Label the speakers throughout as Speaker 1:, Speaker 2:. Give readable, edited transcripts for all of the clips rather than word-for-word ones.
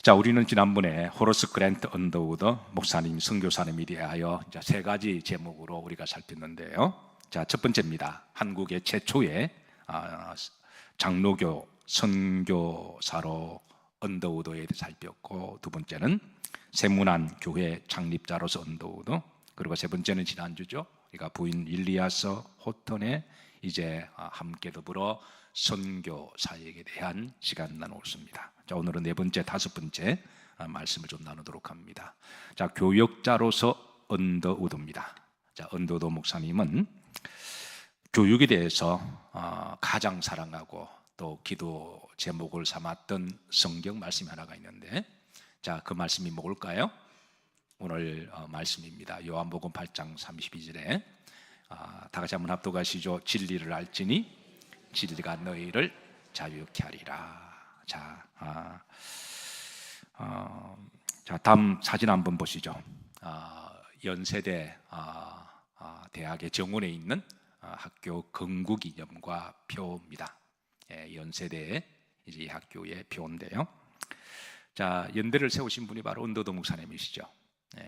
Speaker 1: 자, 우리는 지난번에 호러스 그랜트 언더우드 목사님, 선교사님에 대하여 이제 세 가지 제목으로 우리가 살폈는데요. 자, 첫 번째입니다. 한국의 최초의 장로교 선교사로 언더우드에 대해 살폈고, 두 번째는 세문안 교회 창립자로서 언더우드, 그리고 세 번째는 지난주죠. 우리가 부인 일리아서 호턴의 이제 함께 더불어 선교 사역에 대한 시간 나누었습니다. 자, 오늘은 네 번째, 다섯 번째 말씀을 좀 나누도록 합니다. 자, 교역자로서 언더우드입니다. 자, 언더우드 목사님은 교육에 대해서 가장 사랑하고 또 기도 제목을 삼았던 성경 말씀이 하나가 있는데, 자, 그 말씀이 뭘까요? 오늘 말씀입니다. 요한복음 8장 32절에 다 같이 한번 합독하시죠. 진리를 알지니 진리가 너희를 자유케 하리라. 자, 다음 사진 한번 보시죠. 연세대 대학의 정원에 있는 학교 건국기념과 표입니다. 연세대 이제 이 학교의 표인데요. 자, 연대를 세우신 분이 바로 언더우드 목사님이시죠.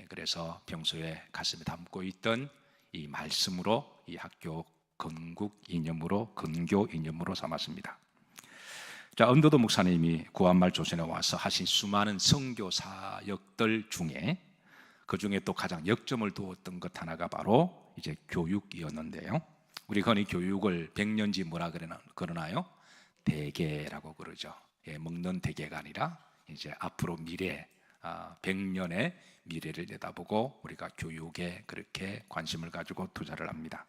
Speaker 1: 그래서 평소에 가슴에 담고 있던 이 말씀으로 이 학교 건국 이념으로, 건교 이념으로 삼았습니다. 자, 언더우드 목사님이 구한말 조선에 와서 하신 수많은 선교 사역들 중에 그 중에 또 가장 역점을 두었던 것 하나가 바로 이제 교육이었는데요. 우리 흔히 교육을 백년지 뭐라 그러나요? 대계라고 그러죠. 먹는 대계가 아니라 이제 앞으로 미래, 100년의 미래를 내다보고 우리가 교육에 그렇게 관심을 가지고 투자를 합니다.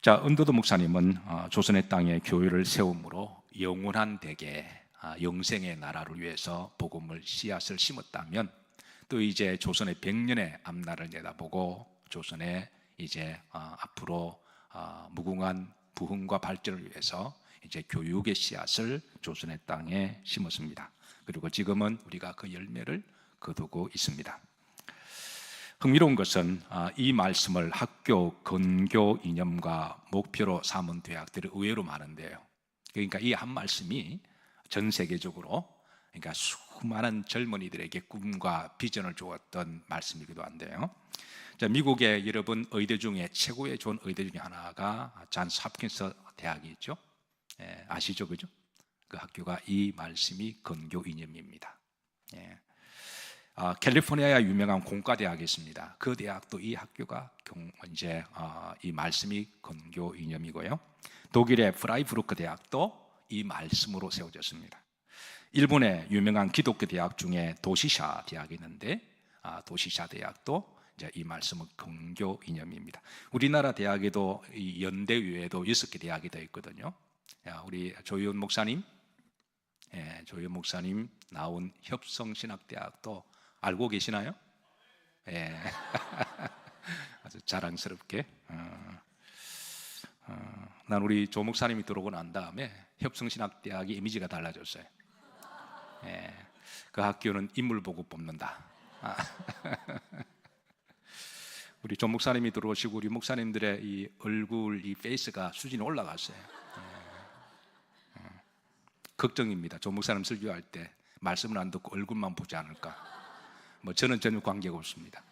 Speaker 1: 자, 언더우드 목사님은 조선의 땅에 교회를 세움으로 영원한 대계, 영생의 나라를 위해서 복음을 씨앗을 심었다면, 또 이제 조선의 100년의 앞날을 내다보고 조선의 이제 앞으로 무궁한 부흥과 발전을 위해서 이제 교육의 씨앗을 조선의 땅에 심었습니다. 그리고 지금은 우리가 그 열매를 거두고 있습니다. 흥미로운 것은 이 말씀을 학교 건교 이념과 목표로 삼은 대학들이 의외로 많은데요. 그러니까 이 한 말씀이 전 세계적으로, 그러니까 수많은 젊은이들에게 꿈과 비전을 주었던 말씀이기도 한데요. 자, 미국의 여러분 의대 중에 최고의 좋은 의대 중에 하나가 존스 홉킨스 대학이 있죠. 아시죠, 그죠? 그 학교가 이 말씀이 건교 이념입니다. 캘리포니아에 유명한 공과대학이 있습니다. 그 대학도 이 학교가 이제 이 말씀이 건교 이념이고요. 독일의 프라이부르크 대학도 이 말씀으로 세워졌습니다. 일본의 유명한 기독교 대학 중에 도시샤 대학이 있는데, 도시샤 대학도 이제 이 말씀은 건교 이념입니다. 우리나라 대학에도 이 연대 외에도 6개 대학이 더 있거든요. 우리 조희원 목사님, 조희원 목사님 나온 협성신학대학도 알고 계시나요? 아주 자랑스럽게. 난 우리 조 목사님이 들어오고 난 다음에 협성신학대학의 이미지가 달라졌어요. 그 학교는 인물 보고 뽑는다. 우리 조 목사님이 들어오시고 우리 목사님들의 이 얼굴, 이 페이스가 수준이 올라갔어요. 걱정입니다. 조 목사님 설교할 때 말씀을 안 듣고 얼굴만 보지 않을까. 저는 전혀 관계가 없습니다.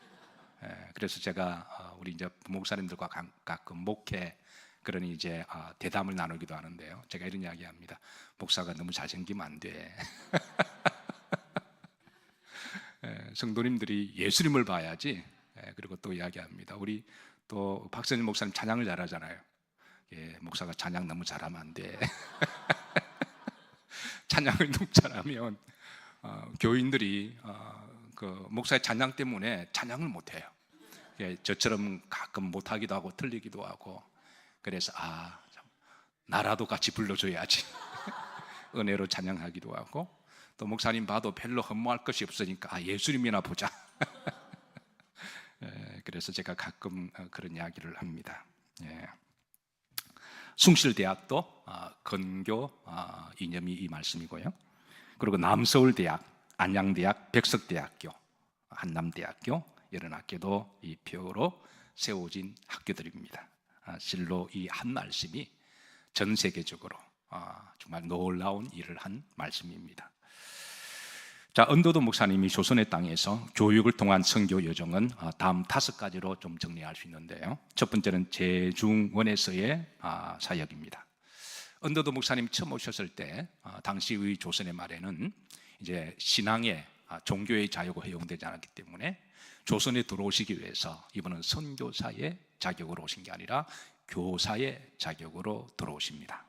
Speaker 1: 그래서 제가 우리 이제 목사님들과 가끔 목회 그런 이제 대담을 나누기도 하는데요. 제가 이런 이야기합니다. 목사가 너무 잘생기면 안 돼. 성도님들이 예수님을 봐야지. 그리고 또 이야기합니다. 우리 또 박선일 목사님 찬양을 잘하잖아요. 목사가 찬양 너무 잘하면 안 돼. 찬양을 너무 잘하면 교인들이 그 목사의 찬양 때문에 찬양을 못해요. 저처럼 가끔 못하기도 하고 틀리기도 하고, 그래서 나라도 같이 불러줘야지. 은혜로 찬양하기도 하고, 또 목사님 봐도 별로 허무할 것이 없으니까 예수님이나 보자. 그래서 제가 가끔 그런 이야기를 합니다. 숭실대학도 건교 이념이 이 말씀이고요. 그리고 남서울대학, 안양대학, 백석대학교, 한남대학교 이런 학교도 이 표로 세워진 학교들입니다. 실로 이 한 말씀이 전 세계적으로 정말 놀라운 일을 한 말씀입니다. 자, 언더도 목사님이 조선의 땅에서 교육을 통한 선교 여정은 다음 5가지로 좀 정리할 수 있는데요. 첫 번째는 제중원에서의 사역입니다. 언더도 목사님 처음 오셨을 때 당시의 조선의 말에는 이제 신앙의 종교의 자유가 허용되지 않았기 때문에 조선에 들어오시기 위해서 이분은 선교사의 자격으로 오신 게 아니라 교사의 자격으로 들어오십니다.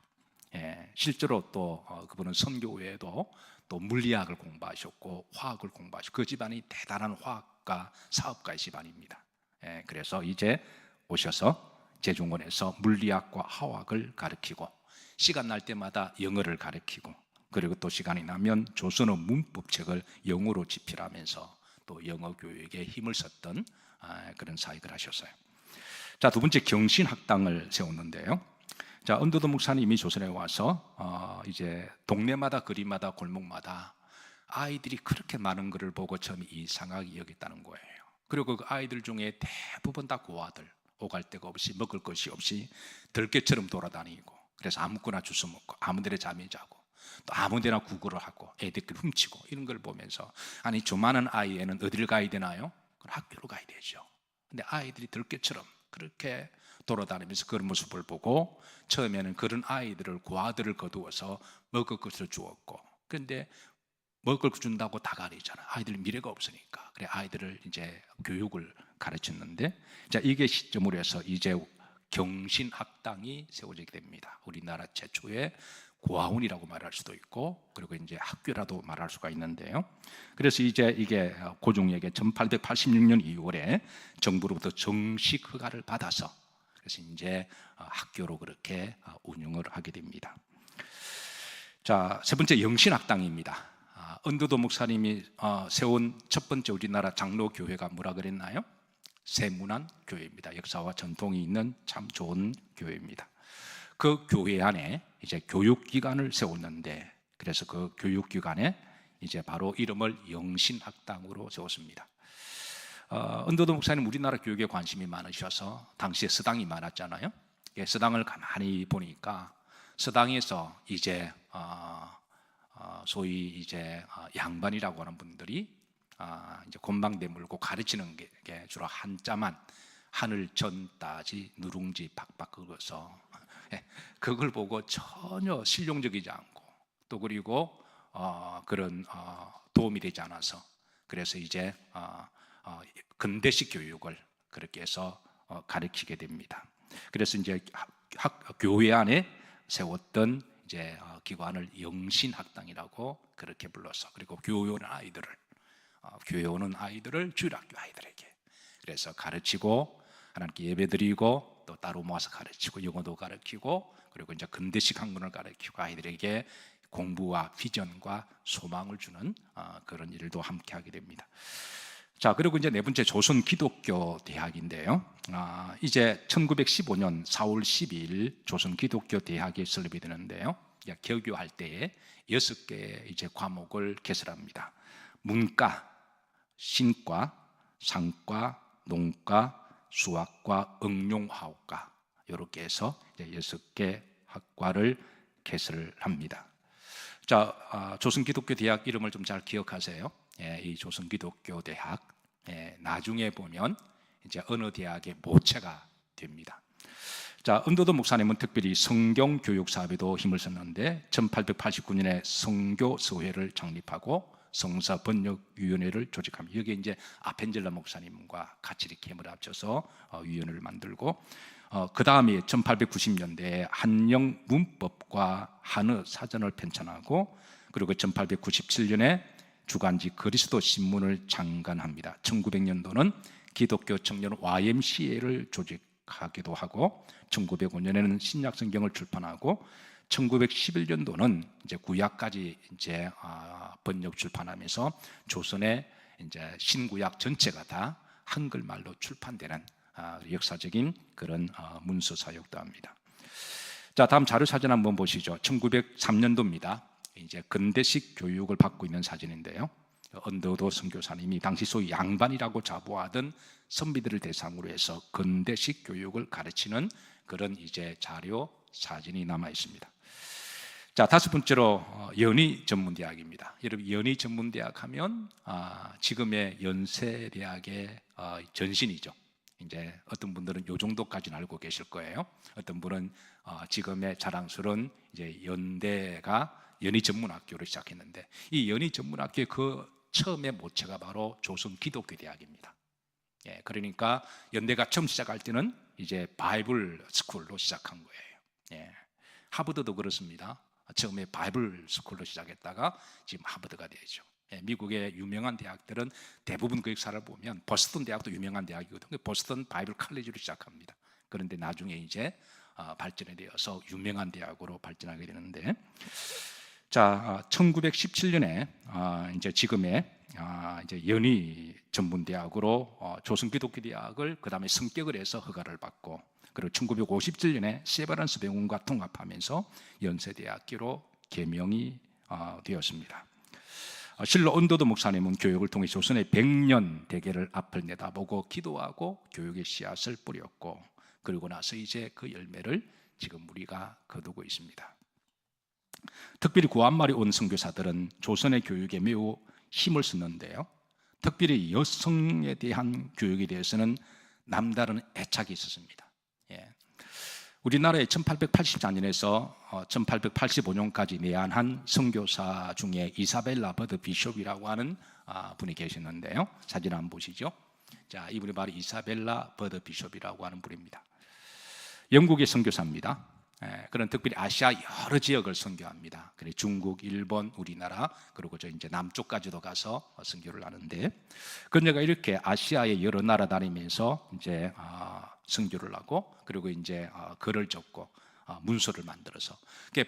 Speaker 1: 실제로 또 그분은 선교 외에도 또 물리학을 공부하셨고 화학을 공부하셨고 그 집안이 대단한 화학가 사업가의 집안입니다. 그래서 이제 오셔서 제중원에서 물리학과 화학을 가르치고 시간 날 때마다 영어를 가르치고 그리고 또 시간이 나면 조선어 문법책을 영어로 집필하면서 또 영어 교육에 힘을 썼던 그런 사역을 하셨어요. 자, 두 번째 경신학당을 세웠는데요. 자, 언더도 목사님이 조선에 와서 이제 동네마다 거리마다 골목마다 아이들이 그렇게 많은 것을 보고 처음에 이상하게 여겼다는 거예요. 그리고 그 아이들 중에 대부분 다 고아들, 오갈 데가 없이 먹을 것이 없이 들개처럼 돌아다니고 그래서 아무거나 주워 먹고 아무데나 잠이 자고 또 아무데나 구걸을 하고 애들끼리 훔치고 이런 걸 보면서 아니 저 많은 아이에는 어디를 가야 되나요? 그럼 학교로 가야 되죠. 근데 아이들이 들개처럼 그렇게 돌아다니면서 그런 모습을 보고 처음에는 그런 아이들을 고아들을 거두어서 먹을 것을 주었고 그런데 먹을 거 준다고 다 가리잖아. 아이들 미래가 없으니까. 그래 아이들을 이제 교육을 가르쳤는데 자 이게 시점으로 해서 이제 경신학당이 세워지게 됩니다. 우리나라 최초의 고아원이라고 말할 수도 있고 그리고 이제 학교라도 말할 수가 있는데요. 그래서 이제 이게 고종에게 1886년 2월에 정부로부터 정식 허가를 받아서 그래서 이제 학교로 그렇게 운영을 하게 됩니다. 자, 세 번째 영신학당입니다. 언더도 목사님이 세운 첫 번째 우리나라 장로교회가 뭐라 그랬나요? 세문안 교회입니다. 역사와 전통이 있는 참 좋은 교회입니다. 그 교회 안에 이제 교육기관을 세웠는데 그래서 그 교육기관에 이제 바로 이름을 영신학당으로 세웠습니다. 언더도 목사님 우리나라 교육에 관심이 많으셔서 당시에 서당이 많았잖아요. 서당을 가만히 보니까 서당에서 이제 소위 이제 양반이라고 하는 분들이 이제 곤방대 물고 가르치는 게 주로 한자만 하늘 전 따지 누룽지 박박 긁어서 그걸 보고 전혀 실용적이지 않고 또 그리고 그런 도움이 되지 않아서 그래서 이제 근대식 교육을 그렇게 해서 가르치게 됩니다. 그래서 이제 교회 안에 세웠던 이제 기관을 영신학당이라고 그렇게 불러서 그리고 교회 오는 아이들을 주일학교 아이들에게 그래서 가르치고 하나님께 예배드리고 또 따로 모아서 가르치고 영어도 가르치고 그리고 이제 근대식 학문을 가르치고 아이들에게 공부와 비전과 소망을 주는 그런 일도 함께 하게 됩니다. 자, 그리고 이제 네 번째 조선 기독교 대학인데요. 이제 1915년 4월 12일 조선 기독교 대학이 설립이 되는데요. 개교할 때에 6개의 이제 과목을 개설합니다. 문과, 신과, 상과, 농과, 수학과, 응용화학과 이렇게 해서 이제 6개 학과를 개설을 합니다. 자, 조선 기독교 대학 이름을 좀 잘 기억하세요. 이 조선 기독교 대학 나중에 보면 이제 어느 대학의 모체가 됩니다. 자, 언더도 목사님은 특별히 성경 교육 사업에도 힘을 썼는데 1889년에 성교서회를 창립하고 성서 번역위원회를 조직합니다. 여기 이제 아펜젤러 목사님과 같이 이렇게 힘을 합쳐서 위원회를 만들고 그 다음에 1890년대에 한영 문법과 한어 사전을 편찬하고 그리고 1897년에 주간지 그리스도 신문을 창간합니다. 1900년도는 기독교 청년 YMCA를 조직하기도 하고 1905년에는 신약 성경을 출판하고 1911년도는 이제 구약까지 이제 번역 출판하면서 조선의 이제 신구약 전체가 다 한글말로 출판되는 역사적인 그런 문서 사역도 합니다. 자, 다음 자료 사진 한번 보시죠. 1903년도입니다. 이제 근대식 교육을 받고 있는 사진인데요. 언더도 선교사님이 당시 소위 양반이라고 자부하던 선비들을 대상으로 해서 근대식 교육을 가르치는 그런 이제 자료 사진이 남아 있습니다. 자, 다섯 번째로 연희 전문대학입니다. 여러분, 연희 전문대학 하면 지금의 연세대학의 전신이죠. 이제 어떤 분들은 요 정도까지는 알고 계실 거예요. 어떤 분은 지금의 자랑스러운 이제 연대가 연희 전문학교를 시작했는데, 이 연희 전문학교의 그 처음의 모체가 바로 조선 기독교 대학입니다. 예, 그러니까 연대가 처음 시작할 때는 이제 바이블 스쿨로 시작한 거예요. 예, 하버드도 그렇습니다. 처음에 바이블 스쿨로 시작했다가 지금 하버드가 되죠. 예, 미국의 유명한 대학들은 대부분 그 역사를 보면 보스턴 대학도 유명한 대학이거든요. 보스턴 바이블 칼리지로 시작합니다. 그런데 나중에 이제 발전이 되어서 유명한 대학으로 발전하게 되는데, 자, 1917년에 이제 지금의 이제 연희 전문대학으로 조선기독교대학을 그 다음에 성격을 해서 허가를 받고, 그리고 1957년에 세브란스 병원과 통합하면서 연세대학교로 개명이 되었습니다. 실로 언더도 목사님은 교육을 통해 조선의 100년 대계를 앞을 내다보고 기도하고 교육의 씨앗을 뿌렸고, 그리고 나서 이제 그 열매를 지금 우리가 거두고 있습니다. 특별히 구한말이 온 선교사들은 조선의 교육에 매우 힘을 썼는데요, 특별히 여성에 대한 교육에 대해서는 남다른 애착이 있었습니다. 예. 우리나라에 1884년에서 1885년까지 내한한 선교사 중에 이사벨라 버드 비숍이라고 하는 분이 계셨는데요, 사진 한번 보시죠. 자, 이분이 바로 이사벨라 버드 비숍이라고 하는 분입니다. 영국의 선교사입니다. 그런 특별히 아시아 여러 지역을 선교합니다. 그래 중국, 일본, 우리나라, 그리고 저 이제 남쪽까지도 가서 선교를 하는데, 그녀가 이렇게 아시아의 여러 나라 다니면서 이제 선교를 하고, 그리고 이제 글을 적고 문서를 만들어서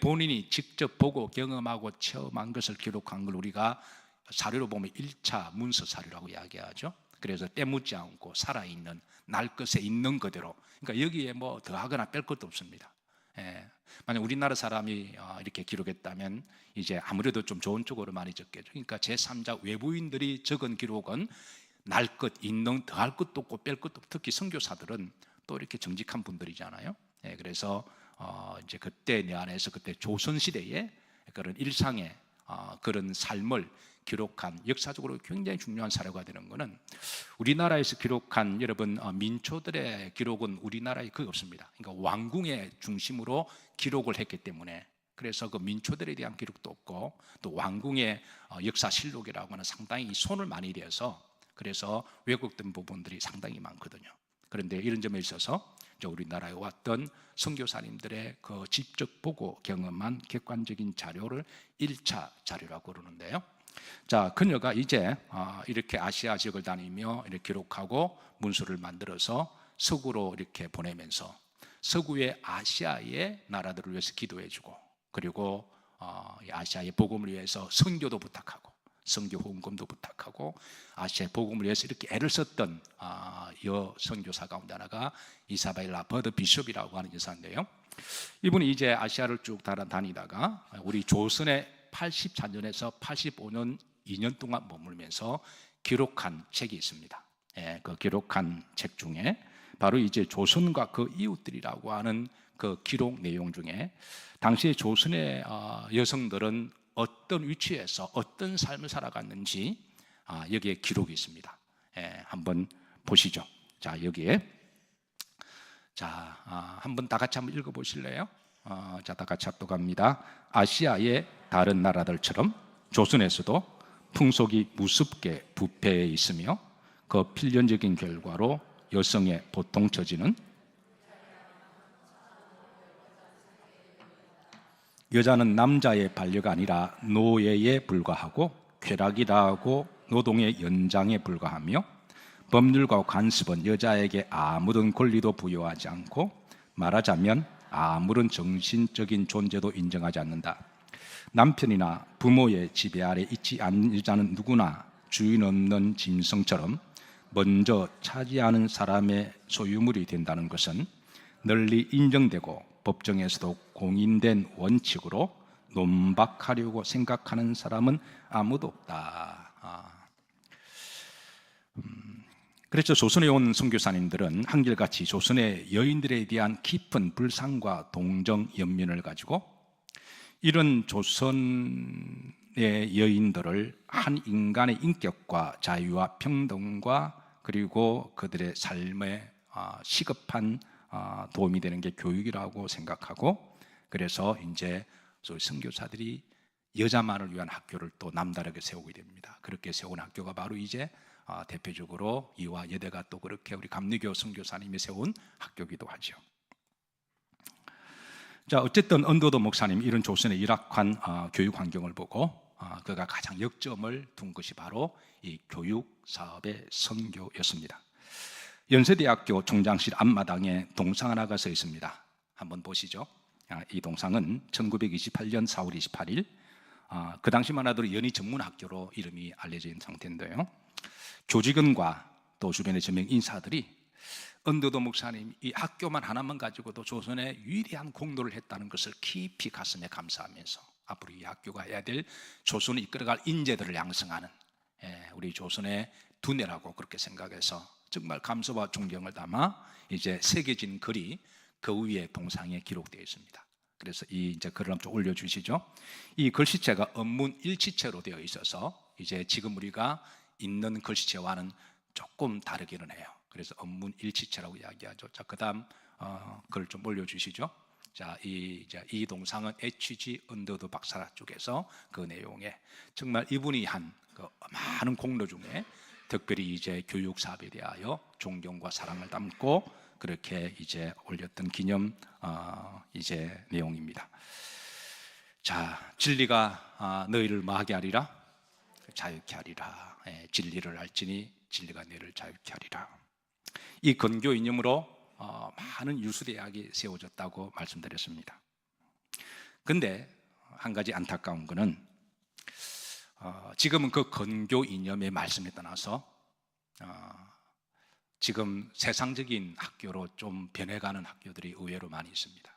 Speaker 1: 본인이 직접 보고 경험하고 체험한 것을 기록한 걸 우리가 사료로 보면 1차 문서 사료라고 이야기하죠. 그래서 때묻지 않고 살아있는 날 것에 있는 그대로, 그러니까 여기에 뭐 더하거나 뺄 것도 없습니다. 만약 우리나라 사람이 이렇게 기록했다면 이제 아무래도 좀 좋은 쪽으로 많이 적겠죠. 그러니까 제3자 외부인들이 적은 기록은 날 것, 있는, 더할 것도 없고 뺄 것도 없고, 특히 선교사들은 또 이렇게 정직한 분들이잖아요. 그래서 이제 그때 내 안에서 그때 조선시대의 그런 일상의 그런 삶을 기록한, 역사적으로 굉장히 중요한 사료가 되는 것은, 우리나라에서 기록한 여러분 민초들의 기록은 우리나라에 거의 없습니다. 그러니까 왕궁의 중심으로 기록을 했기 때문에, 그래서 그 민초들에 대한 기록도 없고, 또 왕궁의 역사실록이라고 하는 상당히 손을 많이 대서 그래서 왜곡된 부분들이 상당히 많거든요. 그런데 이런 점에 있어서 우리나라에 왔던 선교사님들의 그 직접 보고 경험한 객관적인 자료를 1차 자료라고 그러는데요. 자, 그녀가 이제 이렇게 아시아 지역을 다니며 이렇게 기록하고 문서를 만들어서 서구로 이렇게 보내면서 서구의 아시아의 나라들을 위해서 기도해주고, 그리고 아시아의 복음을 위해서 선교도 부탁하고 선교 후원금도 부탁하고 아시아의 복음을 위해서 이렇게 애를 썼던 여 선교사 가운데 하나가 이사벨라 버드 비숍이라고 하는 여사인데요, 이분이 이제 아시아를 쭉 다니다가 우리 조선의 84년에서 85년 2년 동안 머물면서 기록한 책이 있습니다. 그 기록한 책 중에 바로 이제 조선과 그 이웃들이라고 하는 그 기록 내용 중에 당시에 조선의 여성들은 어떤 위치에서 어떤 삶을 살아갔는지 여기에 기록이 있습니다. 한번 보시죠. 자, 여기에 한번 다 같이 한번 읽어보실래요? 자, 다 같이 합독합니다. 아시아의 다른 나라들처럼 조선에서도 풍속이 무섭게 부패해 있으며 그 필연적인 결과로 여성의 보통 처지는 여자는 남자의 반려가 아니라 노예에 불과하고 쾌락이라고 노동의 연장에 불과하며 법률과 관습은 여자에게 아무런 권리도 부여하지 않고 말하자면 아무런 정신적인 존재도 인정하지 않는다. 남편이나 부모의 지배 아래 있지 않는 여자는 누구나 주인 없는 짐승처럼 먼저 차지하는 사람의 소유물이 된다는 것은 널리 인정되고 법정에서도 공인된 원칙으로 논박하려고 생각하는 사람은 아무도 없다. 그렇죠. 조선에 온 선교사님들은 한결같이 조선의 여인들에 대한 깊은 불상과 동정 연민을 가지고 이런 조선의 여인들을 한 인간의 인격과 자유와 평등과 그리고 그들의 삶에 시급한 도움이 되는 게 교육이라고 생각하고, 그래서 이제 소위 선교사들이 여자만을 위한 학교를 또 남다르게 세우게 됩니다. 그렇게 세운 학교가 바로 이제 대표적으로 이화 여대가 또 그렇게 우리 감리교 선교사님이 세운 학교기도 하죠. 자, 어쨌든 언더도 목사님 이런 조선의 열악한 교육 환경을 보고 그가 가장 역점을 둔 것이 바로 이 교육 사업의 선교였습니다. 연세대학교 총장실 앞마당에 동상 하나가 서 있습니다. 한번 보시죠. 이 동상은 1928년 4월 28일 그 당시만 하더라도 연희 전문학교로 이름이 알려져 있는 상태인데요, 교직원과 또 주변의 저명 인사들이 언더도 목사님 이 학교만 하나만 가지고도 조선에 위대한 공로를 했다는 것을 깊이 가슴에 감사하면서 앞으로 이 학교가 해야 될 조선을 이끌어갈 인재들을 양성하는 우리 조선의 두뇌라고 그렇게 생각해서 정말 감사와 존경을 담아 이제 새겨진 글이 그 위에 동상에 기록되어 있습니다. 그래서 이 이제 글을 한번 올려주시죠. 이 글씨체가 언문 일치체로 되어 있어서 이제 지금 우리가 읽는 글씨체와는 조금 다르기는 해요. 그래서 언문 일치체라고 이야기하죠. 자, 그다음 글 좀 올려주시죠. 자, 이 동상은 H.G. 언더도 박사 쪽에서 그 내용에 정말 이분이 한 그 많은 공로 중에 특별히 이제 교육 사업에 대하여 존경과 사랑을 담고 그렇게 이제 올렸던 기념 이제 내용입니다. 자, 진리가 너희를 뭐하게 하리라? 자유케 하리라. 진리를 알지니 진리가 너희를 자유케 하리라. 이 건교 이념으로 많은 유수대학이 세워졌다고 말씀드렸습니다. 근데 한 가지 안타까운 것은 지금은 그 건교 이념의 말씀에 떠나서 지금 세상적인 학교로 좀 변해가는 학교들이 의외로 많이 있습니다.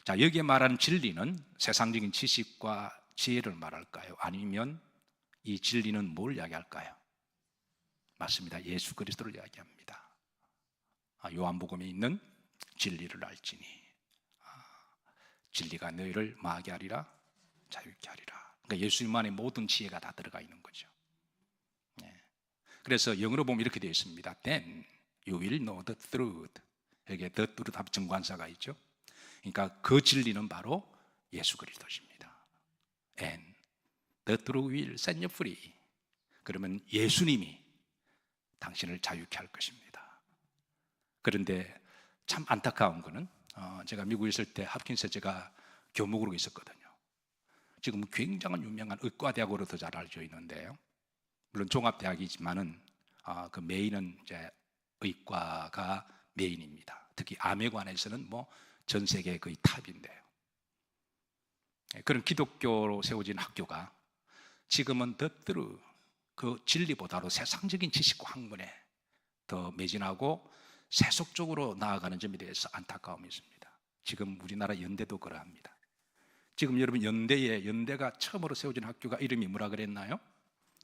Speaker 1: 자, 여기에 말하는 진리는 세상적인 지식과 지혜를 말할까요? 아니면 이 진리는 뭘 이야기할까요? 맞습니다. 예수 그리스도를 이야기합니다. 요한복음에 있는 진리를 알지니 진리가 너희를 뭐하게 하리라? 자유케 하리라. 그러니까 예수님만의 모든 지혜가 다 들어가 있는 거죠. 그래서 영어로 보면 이렇게 되어 있습니다. Then you will know the truth. 여기에 the truth 앞 정관사가 있죠. 그러니까 그 진리는 바로 예수 그리스도십니다. And the truth will set you free. 그러면 예수님이 당신을 자유케 할 것입니다. 그런데 참 안타까운 거는 제가 미국에 있을 때 합킨스에 제가 교목으로 있었거든요. 지금 굉장한 유명한 의과대학으로 더 잘 알려져 있는데요, 물론 종합대학이지만은 그 메인은 이제 의과가 메인입니다. 특히 암에 관해서는 뭐 전 세계 거의 탑인데요. 그런 기독교로 세워진 학교가 지금은 더더욱 그 진리보다도 세상적인 지식과 학문에 더 매진하고 세속적으로 나아가는 점에 대해서 안타까움이 있습니다. 지금 우리나라 연대도 그러합니다. 지금 여러분 연대가 처음으로 세워진 학교가 이름이 뭐라 그랬나요?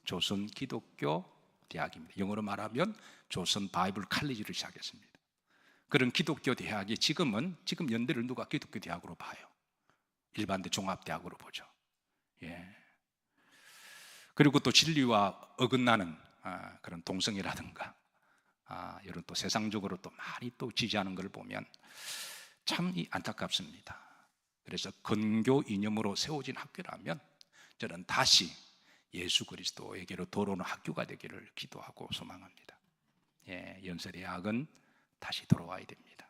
Speaker 1: 조선 기독교 대학입니다. 영어로 말하면 조선 바이블 칼리지를 시작했습니다. 그런 기독교 대학이 지금 연대를 누가 기독교 대학으로 봐요? 일반대 종합대학으로 보죠. 그리고 또 진리와 어긋나는 그런 동성애라든가 이런 또 세상적으로 또 많이 또 지지하는 걸 보면 참 안타깝습니다. 그래서 건교 이념으로 세워진 학교라면 저는 다시 예수 그리스도에게로 돌아오는 학교가 되기를 기도하고 소망합니다. 연세대학은 다시 돌아와야 됩니다.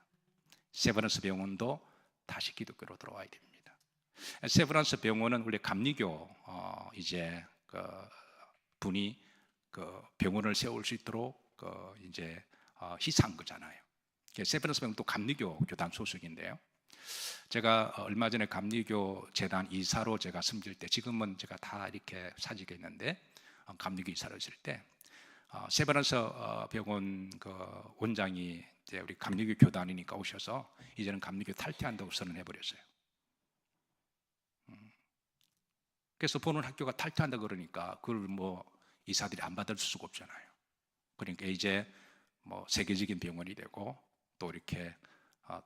Speaker 1: 세브란스 병원도 다시 기독교로 돌아와야 됩니다. 세브란스 병원은 원래 감리교 이제 그 분이 그 병원을 세울 수 있도록 이제 희사한 거잖아요. 세브란스 병원도 감리교 교단 소속인데요, 제가 얼마 전에 감리교 재단 이사로 제가 섬길 때, 지금은 제가 다 이렇게 사직에 있는데 감리교 이사로 있을 때 세브란스 병원 그 원장이 이제 우리 감리교 교단이니까 오셔서 이제는 감리교 탈퇴한다고 선언해 버렸어요. 그래서 보는 학교가 탈퇴한다 그러니까 그걸 뭐 이사들이 안 받을 수가 없잖아요. 그러니까 이제 뭐 세계적인 병원이 되고 또 이렇게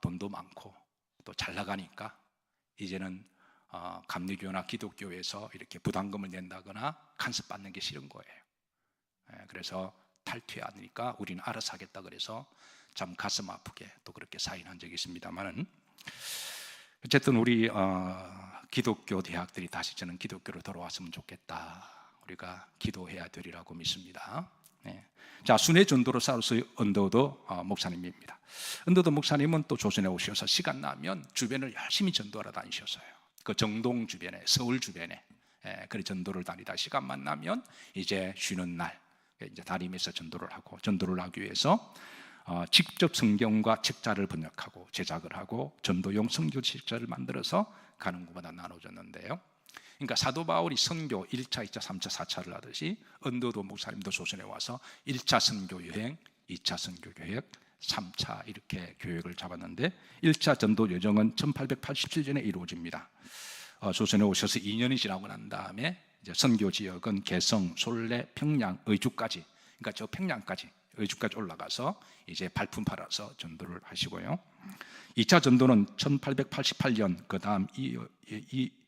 Speaker 1: 돈도 많고 또 잘 나가니까 이제는 감리교나 기독교에서 이렇게 부담금을 낸다거나 간섭받는 게 싫은 거예요. 그래서 탈퇴하니까 우리는 알아서 하겠다 그래서 참 가슴 아프게 또 그렇게 사인한 적이 있습니다만은, 어쨌든 우리 기독교 대학들이 다시 저는 기독교로 돌아왔으면 좋겠다. 우리가 기도해야 되리라고 믿습니다. 자, 순회 전도로 싸우서 언더우드 목사님입니다. 언더우드 목사님은 또 조선에 오셔서 시간 나면 주변을 열심히 전도하러 다니셨어요. 그 정동 주변에, 서울 주변에 그래 전도를 다니다 시간만 나면 이제 쉬는 날 이제 다니면서 전도를 하기 위해서 직접 성경과 책자를 번역하고 제작을 하고 전도용 선교 책자를 만들어서 가는 곳마다 나눠줬는데요. 그러니까 사도 바울이 선교 1차, 2차, 3차, 4차를 하듯이 언더우드 목사님도 조선에 와서 1차 선교 여행, 2차 선교 교역, 3차 이렇게 교역을 잡았는데 1차 전도 여정은 1887년에 이루어집니다. 조선에 오셔서 2년이 지나고 난 다음에 이제 선교 지역은 개성, 솔레, 평양, 의주까지, 그러니까 저 평양까지, 의주까지 올라가서 이제 발품 팔아서 전도를 하시고요. 2차 전도는 1888년 그 다음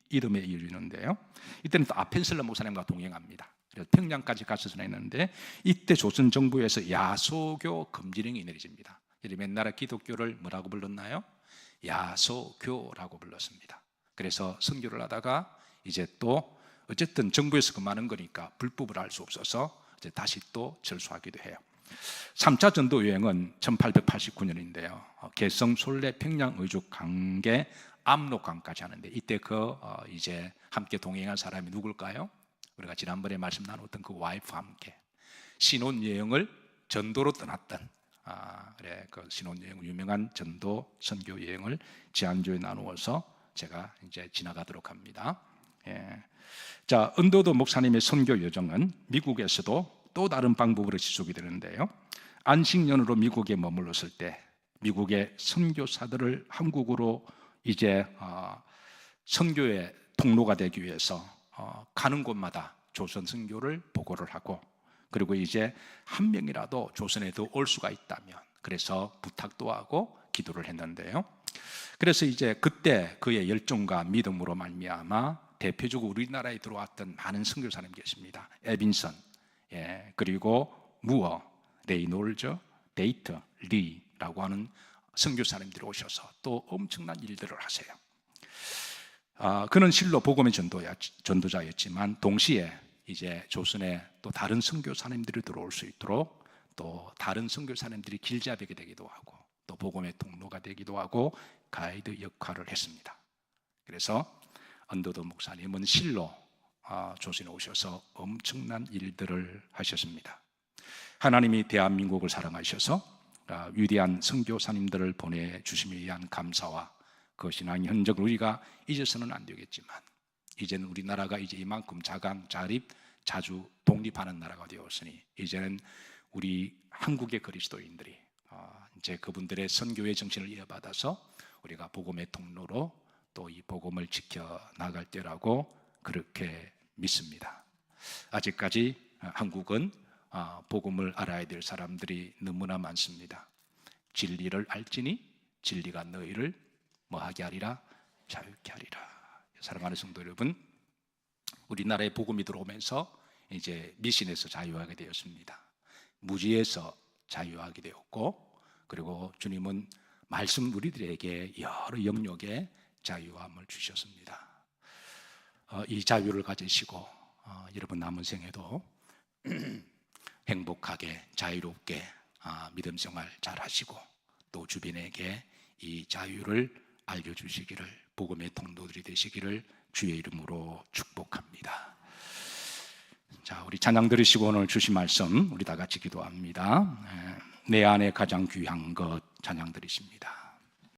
Speaker 1: 이름에 이르는데요. 이때는 또 아펜셀러 목사님과 동행합니다. 그래서 평양까지 가서 전했는데 이때 조선 정부에서 야소교 금지령이 내려집니다. 옛날에 기독교를 뭐라고 불렀나요? 야소교라고 불렀습니다. 그래서 선교를 하다가 이제 또 어쨌든 정부에서 그만한 거니까 불법을 할 수 없어서 이제 다시 또 철수하기도 해요. 3차 전도 여행은 1889년인데요. 개성, 솔레, 평양, 의주, 강계, 압록강까지 하는데 이때 이제 함께 동행한 사람이 누굴까요? 우리가 지난번에 말씀 나눴던 그 와이프와 함께 신혼여행을 전도로 떠났던 그 신혼여행 유명한 전도 선교 여행을 지난주에 나누어서 제가 이제 지나가도록 합니다. 자, 언더우드 목사님의 선교 여정은 미국에서도 또 다른 방법으로 지속이 되는데요. 안식년으로 미국에 머물렀을 때 미국의 선교사들을 한국으로 이제 선교의 통로가 되기 위해서 가는 곳마다 조선 선교를 보고를 하고, 그리고 이제 한 명이라도 조선에도 올 수가 있다면 그래서 부탁도 하고 기도를 했는데요. 그래서 이제 그때 그의 열정과 믿음으로 말미암아 대표적으로 우리나라에 들어왔던 많은 선교사님 계십니다. 에빈선, 그리고 무어, 레이놀즈, 데이터, 리라고 하는 선교사님들이 오셔서 또 엄청난 일들을 하세요. 그는 실로 복음의 전도자였지만 동시에 이제 조선에 또 다른 선교사님들이 들어올 수 있도록 또 다른 선교사님들이 길잡이가 되기도 하고 또 복음의 통로가 되기도 하고 가이드 역할을 했습니다. 그래서 언더우드 목사님은 실로 조선에 오셔서 엄청난 일들을 하셨습니다. 하나님이 대한민국을 사랑하셔서 위대한 선교사님들을 보내주심에 의한 감사와 그 신앙의 흔적을 우리가 잊어서는 안 되겠지만 이제는 우리나라가 이제 이만큼 자강, 자립, 자주 독립하는 나라가 되었으니 이제는 우리 한국의 그리스도인들이 이제 그분들의 선교의 정신을 이어받아서 우리가 복음의 통로로 또 이 복음을 지켜나갈 때라고 그렇게 믿습니다. 아직까지 한국은 복음을 알아야 될 사람들이 너무나 많습니다. 진리를 알지니 진리가 너희를 뭐하게 하리라? 자유케 하리라. 사랑하는 성도 여러분, 우리나라에 복음이 들어오면서 이제 미신에서 자유하게 되었습니다. 무지에서 자유하게 되었고, 그리고 주님은 말씀 우리들에게 여러 영역에 자유함을 주셨습니다. 이 자유를 가지시고 여러분 남은 생에도 행복하게 자유롭게 믿음 생활 잘 하시고 또 주변에게 이 자유를 알려주시기를, 복음의 통로들이 되시기를 주의 이름으로 축복합니다. 자, 우리 찬양 들으시고 오늘 주신 말씀 우리 다 같이 기도합니다. 내 안에 가장 귀한 것 찬양 들으십니다.